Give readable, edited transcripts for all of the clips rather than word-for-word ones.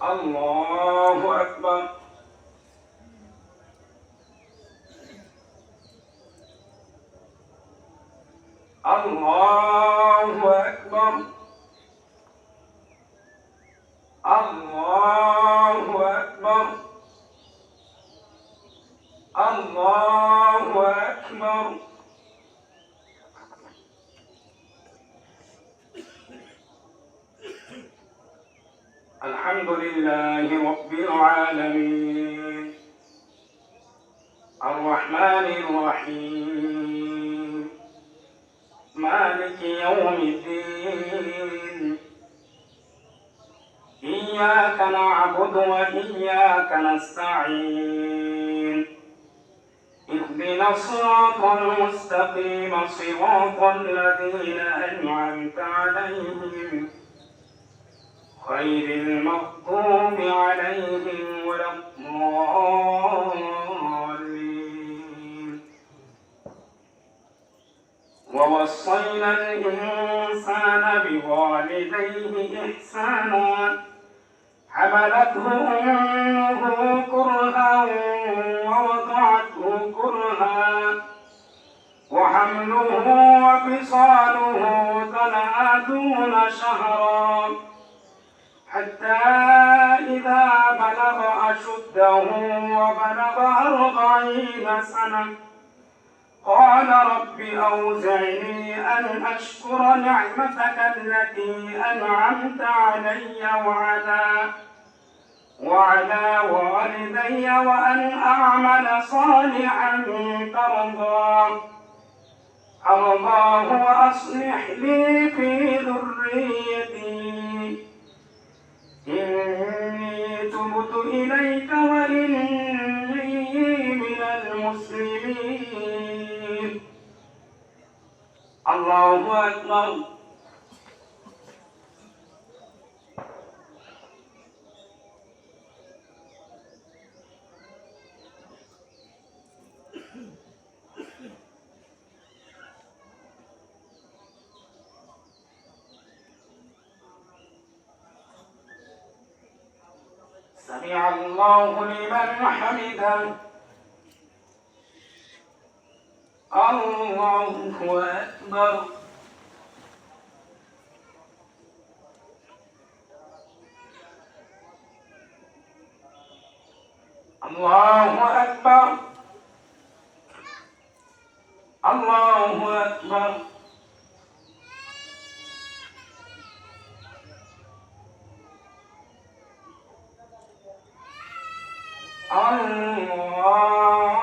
الله أكبر. الله أكبر. الله أكبر. الله أكبر. الحمد لله رب العالمين الرحمن الرحيم مالك يوم الدين إياك نعبد وإياك نستعين اهدنا الصراط المستقيم صراط الذين أنعمت عليهم غير المغضوب عليهم ولا الضالين. ووصينا الإنسان بوالديه إحسانا حملته أمه كرها ووضعته كرها وحمله وفصاله 30 شهرا حتى إذا بلغ أشده وبلغ 40 سنة قال رب أوزعني أن أشكر نعمتك التي أنعمت علي وعلى والدي وأن أعمل صالحا ترضاه وأصلح لي في ذريتي إني تبت إليك وإني من المسلمين. الله أكبر. سمع الله لمن حمده. الله أكبر. الله أكبر. الله أكبر.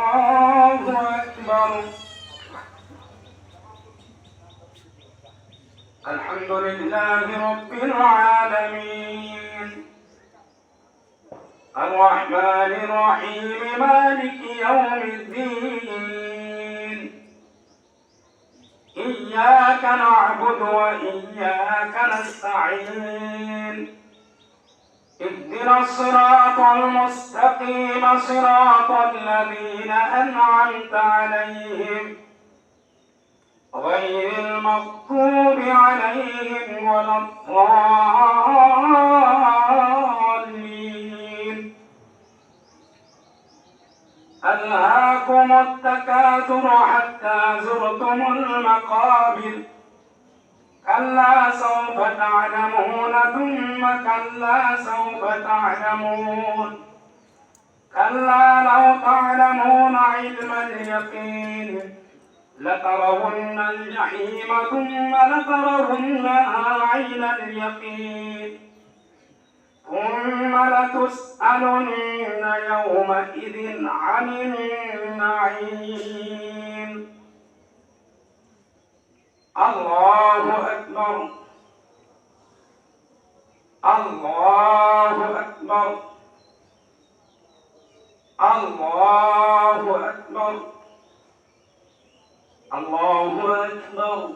الله أكبر. الحمد لله رب العالمين الرحمن الرحيم مالك يوم الدين إياك نعبد وإياك نستعين اهدنا الصراط المستقيم صراط الذين أنعمت عليهم غير المغضوب عليهم ولا الضالين. ألهاكم التكاثر حتى زرتم المقابر كلا سوف تعلمون ثم كلا سوف تعلمون كلا لو تعلمون علم اليقين لترون الجحيم ثم لترونها عين اليقين ثم لتسألن يومئذ عن النعيم. الله أكبر. الله أكبر. الله أكبر. الله أكبر.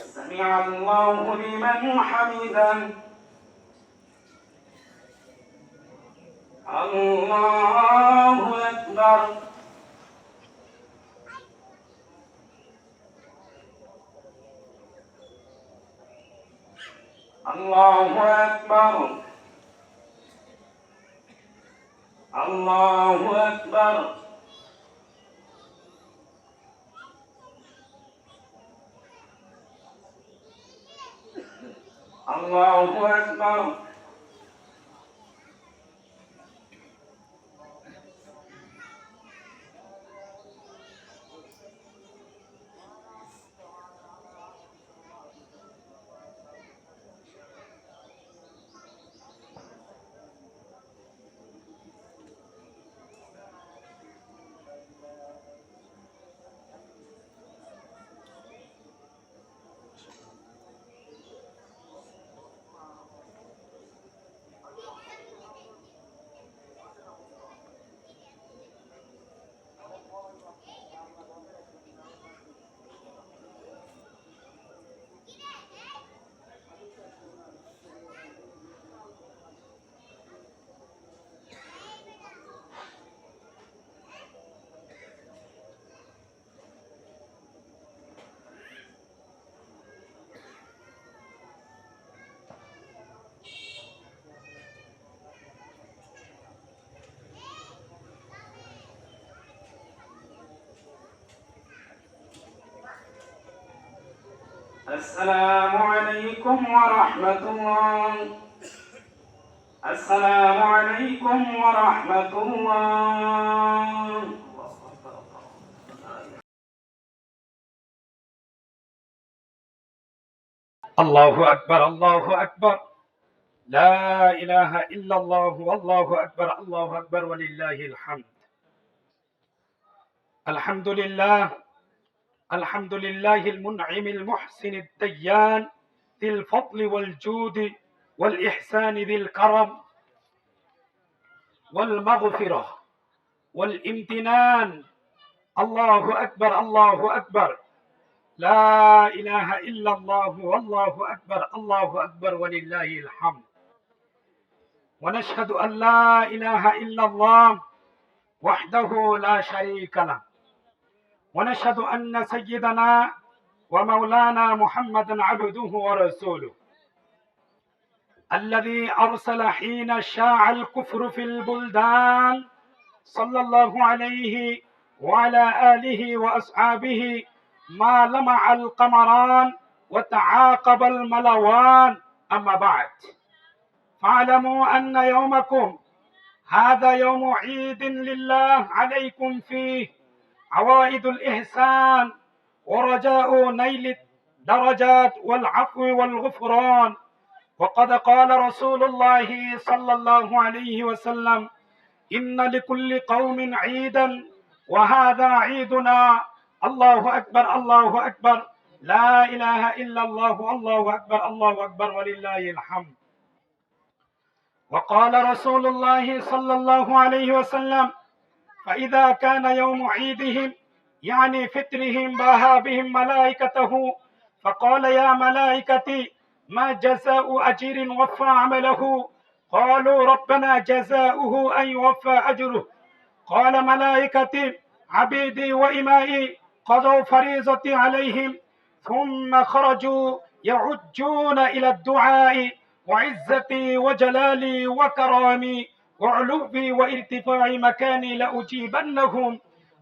سمع الله لمن حمده الله أكبر الله أكبر الله أكبر الله أكبر السلام عليكم ورحمة الله. السلام عليكم ورحمة الله. الله أكبر الله أكبر لا إله إلا الله والله أكبر الله أكبر ولله الحمد. الحمد لله الحمد لله المنعم المحسن الديان ذي الفضل والجود والإحسان ذي الكرم والمغفرة والامتنان. الله أكبر الله أكبر لا إله إلا الله والله أكبر الله أكبر ولله الحمد. ونشهد أن لا إله إلا الله وحده لا شريك له، ونشهد أن سيدنا ومولانا محمدا عبده ورسوله الذي أرسل حين شاع الكفر في البلدان صلى الله عليه وعلى آله وأصحابه ما لمع القمران وتعاقب الملوان. أما بعد، فاعلموا أن يومكم هذا يوم عيد لله عليكم فيه عوائد الإحسان ورجاء نيل الدرجات والعفو والغفران. وقد قال رسول الله صلى الله عليه وسلم: إن لكل قوم عيدا وهذا عيدنا. الله أكبر الله أكبر لا إله إلا الله الله أكبر الله أكبر ولله الحمد. وقال رسول الله صلى الله عليه وسلم: فإذا كان يوم عيدهم يعني فطرهم باها بهم ملائكته فقال: يا ملائكتي ما جزاء أجير وفى عمله؟ قالوا: ربنا جزاؤه أن يوفى أجره. قال: ملائكتي عبيدي وإمائي قضوا فريضتي عليهم ثم خرجوا يعجون إلى الدعاء وعزتي وجلالي وكرامي وعلوي وارتفاع مكاني لأجيبنهم،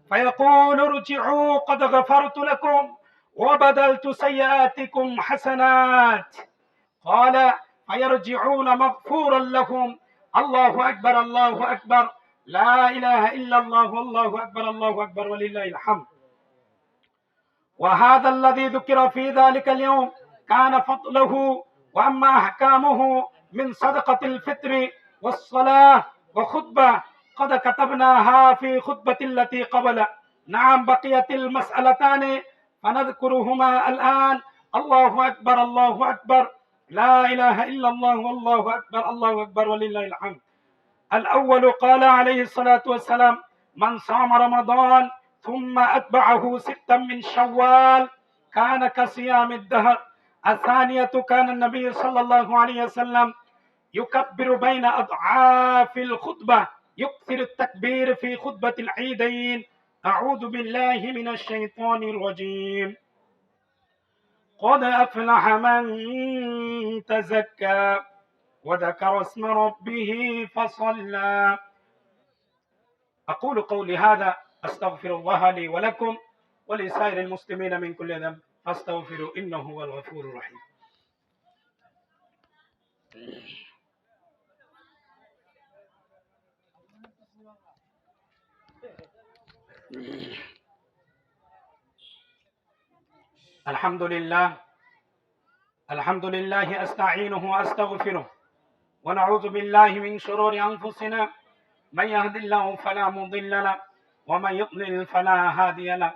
فيقول: ارجعوا قد غفرت لكم وبدلت سيئاتكم حسنات. قال: فيرجعون مغفورا لهم. الله أكبر الله أكبر لا إله إلا الله والله أكبر الله أكبر ولله الحمد. وهذا الذي ذكر في ذلك اليوم كان فضله وأما أحكامه من صدقة الفطر والصلاة وخطبة قد كتبناها في خطبة التي قبل. نعم، بقيت المسألتان فنذكرهما الآن. الله أكبر الله أكبر لا إله إلا الله والله أكبر الله أكبر ولله الحمد. الأول قال عليه الصلاة والسلام: من صام رمضان ثم أتبعه 6 من شوال كان كصيام الدهر. الثانية كان النبي صلى الله عليه وسلم يكبر بين أضعاف الخطبة، يكثر التكبير في خطبة العيدين. أعوذ بالله من الشيطان الرجيم. قد أفلح من تزكى وذكر اسم ربه فصلى. أقول قولي هذا، أستغفر الله لي ولكم ولسائر المسلمين من كل ذنب فاستغفروا إنه هو الغفور الرحيم. الحمد لله أستعينه وأستغفره ونعوذ بالله من شرور أنفسنا. من يهد الله فلا مضل له ومن يضلل فلا هادي له.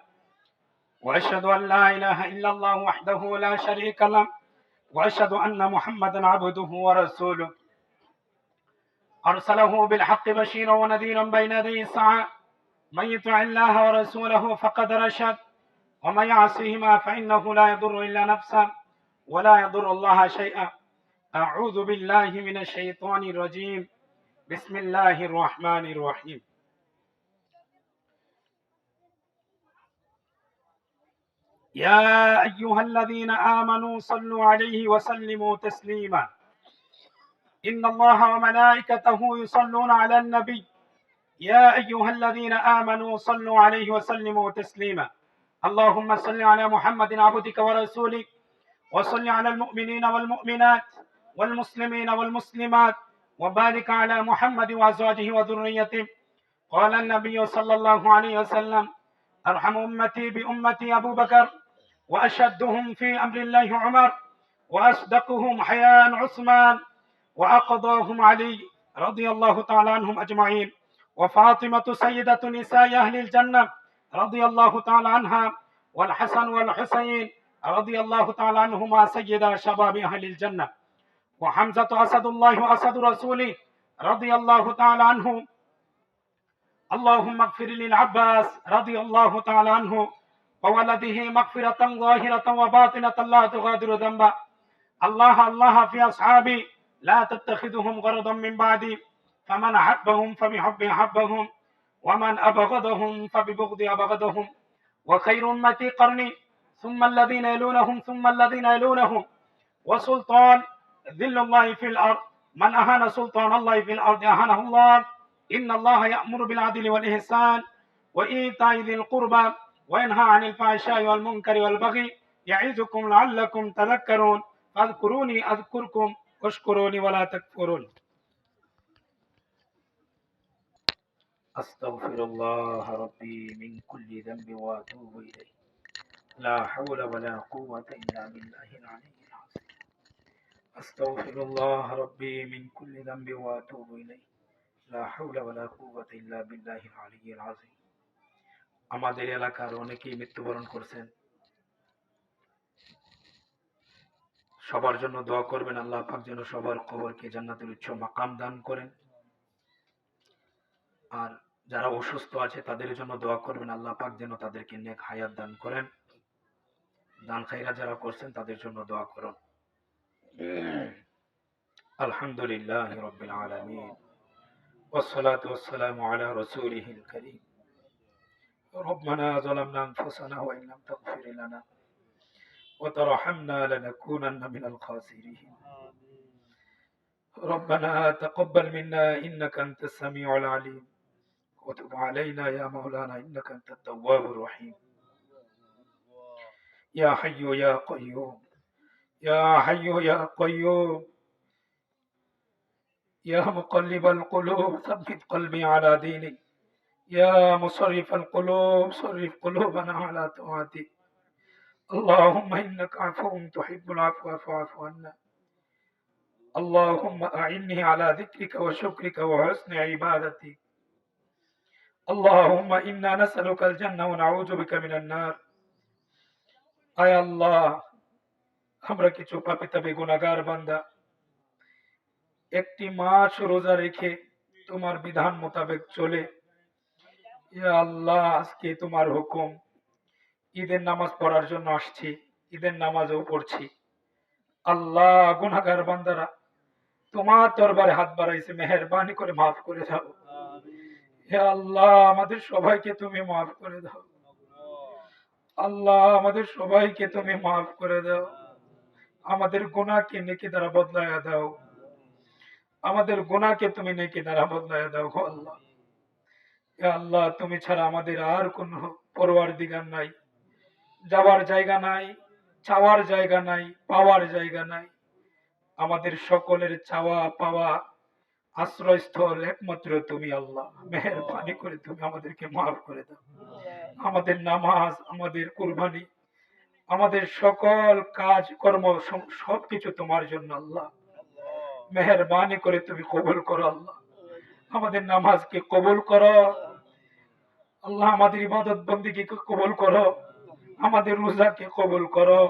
وأشهد أن لا إله إلا الله وحده لا شريك له وأشهد أن محمدا عبده ورسوله أرسله بالحق بشيرا ونذيرا بين يدي الساعة. من يطع الله ورسوله فقد رشد ومن يعصهما فإنه لا يضر إلا نفسه ولا يضر الله شيئا. أعوذ بالله من الشيطان الرجيم. بسم الله الرحمن الرحيم. يا أيها الذين آمنوا صلوا عليه وسلموا تسليما. إن الله وملائكته يصلون على النبي. يا أيها الذين آمنوا صلوا عليه وسلموا تسليما. اللهم صل على محمد عبدك ورسولك وصل على المؤمنين والمؤمنات والمسلمين والمسلمات وبارك على محمد وأزواجه وذريته. قال النبي صلى الله عليه وسلم: أرحم أمتي بأمتي أبو بكر، وأشدهم في أمر الله عمر، وأصدقهم حياء عثمان، وأقضاهم علي رضي الله تعالى عنهم أجمعين، وفاطمة سيدة نساء أهل الجنة رضي الله تعالى عنها، والحسن والحسين رضي الله تعالى عنهما سيدا شباب أهل الجنة، وحمزة أسد الله وأسد رسوله رضي الله تعالى عنه. اللهم اغفر للعباس رضي الله تعالى عنه وولده مغفرة ظاهرة وباطنة لا تغادر ذنبا. الله في أصحابي لا تتخذهم غرضا من بعدي، فمن أحبهم فبحب أحبهم ومن أبغضهم فببغض أبغضهم. وخير أمتي قرني ثم الذين يلونهم ثم الذين يلونهم. وسلطان ذل الله في الأرض، من أهان سلطان الله في الأرض أهانه الله. إن الله يأمر بالعدل والإحسان وإيتاء ذي القربى وينهى عن الفحشاء والمنكر والبغي يعظكم لعلكم تذكرون. فاذكروني أذكركم واشكروني ولا تكفرون. أستغفر الله ربي من كل ذنب وأتوب إليه. لا حول ولا قوة إلا بالله العلي العظيم. أستغفر الله ربي من كل ذنب وأتوب إليه. لا حول ولا قوة إلا بالله العلي العظيم. আমাদের এলাকার অনেকেই মৃত্যুবরণ করছেন। সবার জন্য দোয়া করবেন, আল্লাহ পাক যেন সবার কবরকে জান্নাতুল উচ্চ মাকাম দান করেন। আর যারা অসুস্থ আছে তাদের জন্য দোয়া করবেন, আল্লাহ পাক যেন তাদেরকে নেক হায়াত দান করেন। দান খায়রা যারা করছেন তাদের জন্য দোয়া করুন। আলহামদুলিল্লাহি রাব্বিল আলামিন والصلاة والسلام على رسوله الكريم. ربنا ظلمنا أنفسنا وإن لم تغفر لنا وترحمنا لنكونن من الخاسرين. ربنا تقبل منا إنك أنت السميع العليم وتب علينا يا مولانا إنك أنت التواب الرحيم. يا حي يا قيوم يا حي يا قيوم يا مقلب القلوب ثبت قلبي على دينك. يا مصرف القلوب صرف قلوبنا على طاعتك. اللهم إنك عفو تحب العفو فاعف عنا. اللهم أعني على ذكرك وشكرك وحسن عبادتك. اللهم إنا نسألك الجنة ونعوذ بك من النار. আয় আল্লাহ, আমরা কিছু পাপিতাপি গুনাহগার বান্দা একটি মাস রোজা রেখে তোমার বিধান মোতাবেক চলে, ইয়া আল্লাহ আজকে তোমার হুকুম ঈদের নামাজ পড়ার জন্য আসছি। ঈদের নামাজও পড়ছি। আল্লাহ, গুনাহগার বান্দারা তোমার দরবারে হাত বাড়াইছে, মেহেরবানি করে মাফ করে দাও। হে আল্লাহ, আমাদের সবাইকে তুমি মাফ করে দাও। আল্লাহ, আমাদের সবাইকে তুমি মাফ করে দাও। আমাদের গুনাহকে নেকি দ্বারা বদলায়া দাও। আমাদের গুনাহকে তুমি নেকি দ্বারা বদলায়া দাও গো আল্লাহ। হে আল্লাহ, তুমি ছাড়া আমাদের আর কোনো পরওয়ারদিগার নাই, যাওয়ার জায়গা নাই, চাওয়ার জায়গা নাই, পাওয়ার জায়গা নাই। আমাদের সকলের চাওয়া পাওয়া আশ্রয়স্থল একমাত্র তুমি আল্লাহ। মেহেরবানি করে তুমি আমাদেরকে মাফ করে দাও। আমাদের নামাজ, আমাদের কুরবানি, আমাদের সকল কাজ কর্ম সবকিছু তোমার জন্য আল্লাহ। মেহেরবানি করে তুমি কবুল করো আল্লাহ। আমাদের নামাজকে কবুল করো আল্লাহ, আমাদের ইবাদত বন্দেগীকে কবুল করো, আমাদের রোজাকে কবুল করো।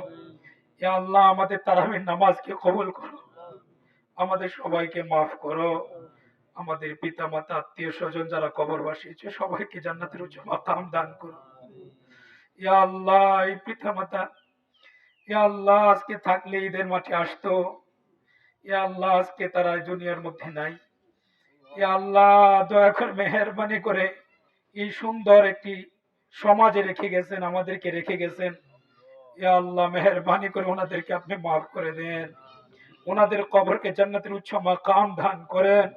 ইয়া আল্লাহ, আমাদের তারাবির নামাজকে কবুল করো। আমাদের সবাইকে মাফ করো। আমাদের পিতা মাতা আত্মীয় স্বজন যারা কবরবাসী আছে সবাইকে জান্নাতের উচ্চ মাকাম দান করো। ইয়া আল্লাহ, এই পিতা মাতা ইয়া আল্লাহ আজকে থাকলে ঈদের মাঠে আসতো, ইয়া আল্লাহ আজকে তারা দুনিয়ার মধ্যে নাই। ইয়া আল্লাহ, দয়া করে মেহেরবানি করে এই সুন্দর একটি সমাজে রেখে গেছেন, আমাদেরকে রেখে গেছেন। ইয়া আল্লাহ, মেহেরবানি করে ওনাদেরকে আপনি মাফ করে দেন। ওনাদের কবরকে জান্নাতের উচ্চ মাকাম দান করেন।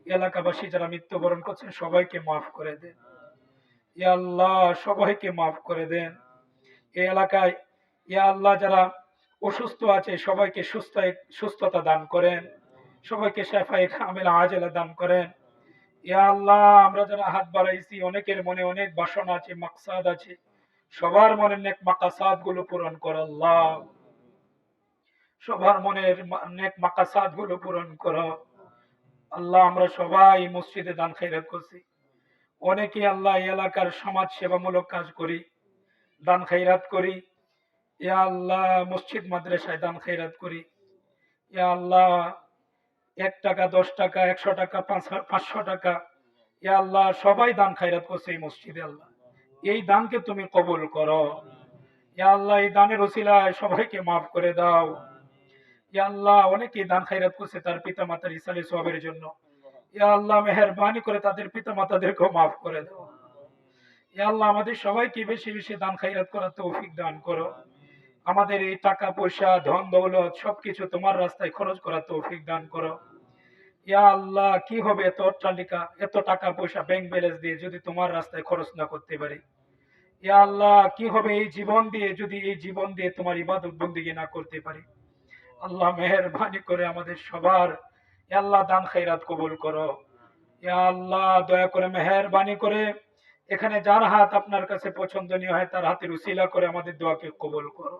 এলাকাবাসী যারা মৃত্যুবরণ করছেন সবাইকে মাফ করে দেন। ইয়া আল্লাহ, সবাইকে মাফ করে দেন। এই এলাকায় ইয়া আল্লাহ যারা অসুস্থ আছে সবাইকে সুস্থতা দান করেন, সবাইকে শেফায়ে কামিলা আজেলা দান করেন। ইয়া আল্লাহ, আমরা যারা হাত বাড়াইছি অনেকের মনে অনেক বাসনা আছে, মাকসাদ আছে, সবার মনের নেক মাকাসাদ গুলো পূরণ কর আল্লাহ। সবার মনের নেক মাকাসাদ গুলো পূরণ করো আল্লাহ। আমরা সবাই মসজিদে দান খয়রাত করছি, অনেকে আল্লাহ এলাকার সমাজ সেবামূলক কাজ করি, দান খয়রাত করি। ইয়া আল্লাহ, মসজিদ মাদ্রাসায় দান খয়রাত করি। ইয়া আল্লাহ, 1 টাকা, 10 টাকা, 100 টাকা, 500 টাকা, ইয়া আল্লাহ সবাই দান খয়রাত করছে এই মসজিদে। আল্লাহ, এই দানকে তুমি কবুল করো। ইয়া আল্লাহ, এই দানের ওসিলায় সবাইকে মাফ করে দাও। ইয়া আল্লাহ, অনেকেই দান খয়রাত করছে তার পিতা মাতার ইসালে সওয়াবের জন্য। ইয়া আল্লাহ, মেহেরবানি করে তাদের পিতা মাতাদেরকেও মাফ করে দাও। ইয়া আল্লাহ, আমাদের সবাইকে বেশি বেশি দান খয়রাত করার তৌফিক দান করো। আমাদের এই টাকা পয়সা ধন দৌলত সবকিছু তোমার রাস্তায় খরচ করার তৌফিক দান করো। ইয়া আল্লাহ, কি হবে এত অট্টালিকা, এত টাকা পয়সা ব্যাংক ব্যালেন্স দিয়ে যদি তোমার রাস্তায় খরচ না করতে পারি? ইয়া আল্লাহ, কি হবে এই জীবন দিয়ে যদি এই জীবন দিয়ে তোমার ইবাদত বন্দেগী না করতে পারি? আল্লাহ, মেহেরবানি করে আমাদের সবার ইয়া আল্লাহ দান খয়রাত কবুল করো। ইয়া আল্লাহ, দয়া করে মেহেরবানি করে এখানে যার হাত আপনার কাছে পছন্দনীয় হয় তার হাতের উসিলা করে আমাদের দোয়াকে কবুল করো।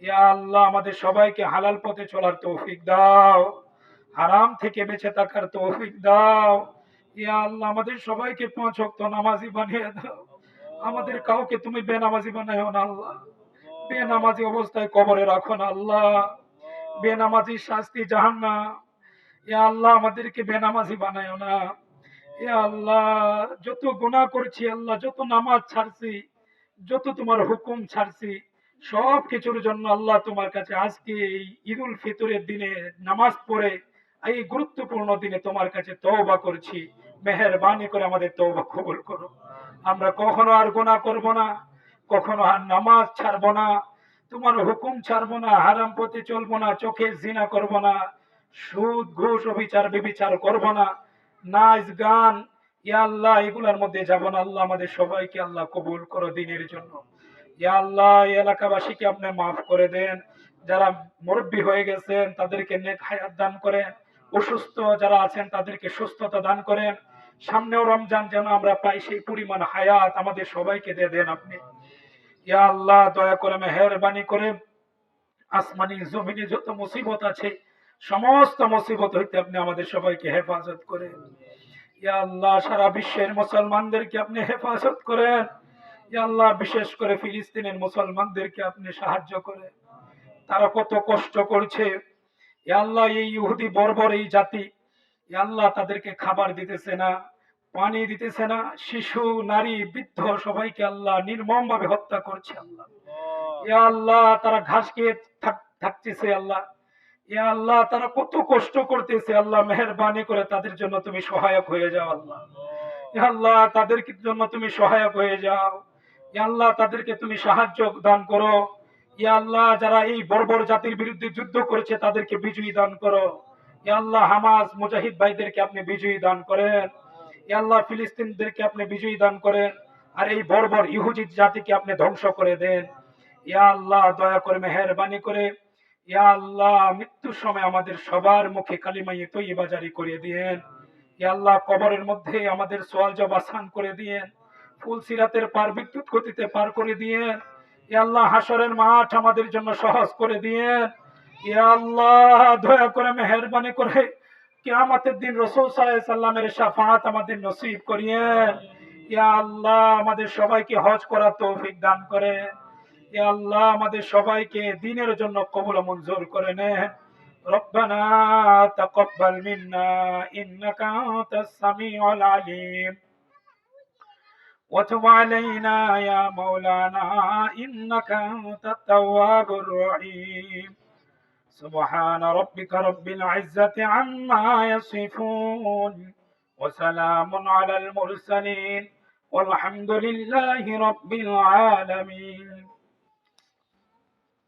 ইয়া আল্লাহ, আমাদের সবাইকে হালাল পথে চলার তৌফিক দাও, হারাম থেকে বেঁচে থাকার তৌফিক দাও। ইয়া আল্লাহ, আমাদের সবাইকে 5 ওয়াক্ত নামাজি বানিয়ে দাও। আমাদের কাউকে তুমি বেনামাজি বানাইও না আল্লাহ। বেনামাজি অবস্থায় কবরে রাখো না আল্লাহ। বেনামাজি শাস্তি জাহান্নাম। ইয়া আল্লাহ, আমাদেরকে বেনামাজি বানাইও না। ইয়া আল্লাহ, যত গুনাহ করছি আল্লাহ, যত নামাজ ছাড়ছি, যত তোমার হুকুম ছাড়ছি, সব কিছুর জন্য আল্লাহ তোমার কাছে আজকে এই ঈদুল ফিতরের দিনে নামাজ পড়ে এই গুরুত্বপূর্ণ দিনে তোমার কাছে তওবা করছি। মেহেরবানি করে আমাদের তওবা কবুল করো। আমরা কখনো আর গুনাহ করব না, কখনো আর নামাজ ছাড়বো না, তোমার হুকুম ছাড়বো না, হারাম পথে চলবো না, চোখে জিনা করব না, সুদ ঘুষ অবিচার বেবিচার করব না, নাচ গান ইয়া আল্লাহ এগুলোর মধ্যে যাব না আল্লাহ। আমাদের সবাইকে আল্লাহ কবুল করো দিনের জন্য। ইয়া আল্লাহ, এই এলাকাবাসীকে আপনি মাফ করে দেন। যারা মুরব্বী হয়ে গেছেন তাদেরকে নেক হায়াত দান করেন, অসুস্থ যারা আছেন তাদেরকে সুস্থতা দান করেন। সামনেও রমজান যেন আমরা পাই সেই পরিমাণ হায়াত আমাদের সবাইকে দিয়ে দেন আপনি। ইয়া আল্লাহ, দয়া করে মেহেরবানি করে আসমানি জমিনে যত মুসিবত আছে সমস্ত মুসিবত হইতে আপনি আমাদের সবাইকে হেফাজত করেন। ইয়া আল্লাহ, সারা বিশ্বের মুসলমানদেরকে আপনি হেফাজত করেন। ইয়া আল্লাহ, বিশেষ করে ফিলিস্তিনের মুসলমানদেরকে আপনি সাহায্য করেন। তারা কত কষ্ট করছে। ইয়া আল্লাহ, এই ইহুদি বর্বর এই জাতি ইয়া আল্লাহ তাদেরকে খাবার দিতেছে না, পানি দিতেছে না, শিশু নারী বৃদ্ধ সবাইকে আল্লাহ নির্মম ভাবে হত্যা করছে আল্লাহ। ইয়া আল্লাহ তারা ঘাস খেয়ে থাকতেছে আল্লাহ। ইয়া আল্লাহ তারা কত কষ্ট করতেছে আল্লাহ, মেহেরবানি করে তাদের জন্য তুমি সহায়ক হয়ে যাও আল্লাহ। ইয়া আল্লাহ তাদের জন্য তুমি সহায়ক হয়ে যাও। ইয়া আল্লাহ তাদেরকে তুমি সাহায্য দান করো। ইয়া আল্লাহ যারা এই বর্বর জাতির বিরুদ্ধে যুদ্ধ করেছে তাদেরকে বিজয়ী দান করো। ইয়া আল্লাহ হামাস মুজাহিদ ভাইদেরকে আপনি বিজয়ী দান করেন। ইয়া আল্লাহ ফিলিস্তিনদেরকে আপনি বিজয়ী দান করেন। আর এই বর্বর ইহুদি জাতিকে আপনি ধ্বংস করে দেন। ইয়া আল্লাহ দয়া করে মেহেরবানি করে ইয়া আল্লাহ মৃত্যুর সময় আমাদের সবার মুখে কালিমায়ে তৈয়বা জারি করে দিয়েন। ইয়া আল্লাহ কবরের মধ্যে আমাদের সওয়াল জবাব আসান করে দিয়েন। ফুল সিরাতের পার বিদ্যুৎ গতিতে পার করে দিয়েন। ইয়া আল্লাহ হাসরের মাঠ আমাদের জন্য সহজ করে দিয়েন। ইয়া আল্লাহ দয়া করে মেহেরবানি করে কিয়ামতের দিন রাসূল সাল্লাল্লাহু আলাইহি সাল্লামের শাফাআত আমাদের নসিব করিয়েন। ইয়া আল্লাহ আমাদের সবাইকে হজ করার তৌফিক দান করেন। ইয়া আল্লাহ আমাদের সবাইকে দ্বীনের জন্য কবুল ও মঞ্জুর করে নেন। ربنا تقبل منا إنك أنت السميع العليم وتب علينا يا مولانا إنك أنت التواب الرحيم سبحان ربك رب العزة عما يصفون وسلام على المرسلين والحمد لله رب العالمين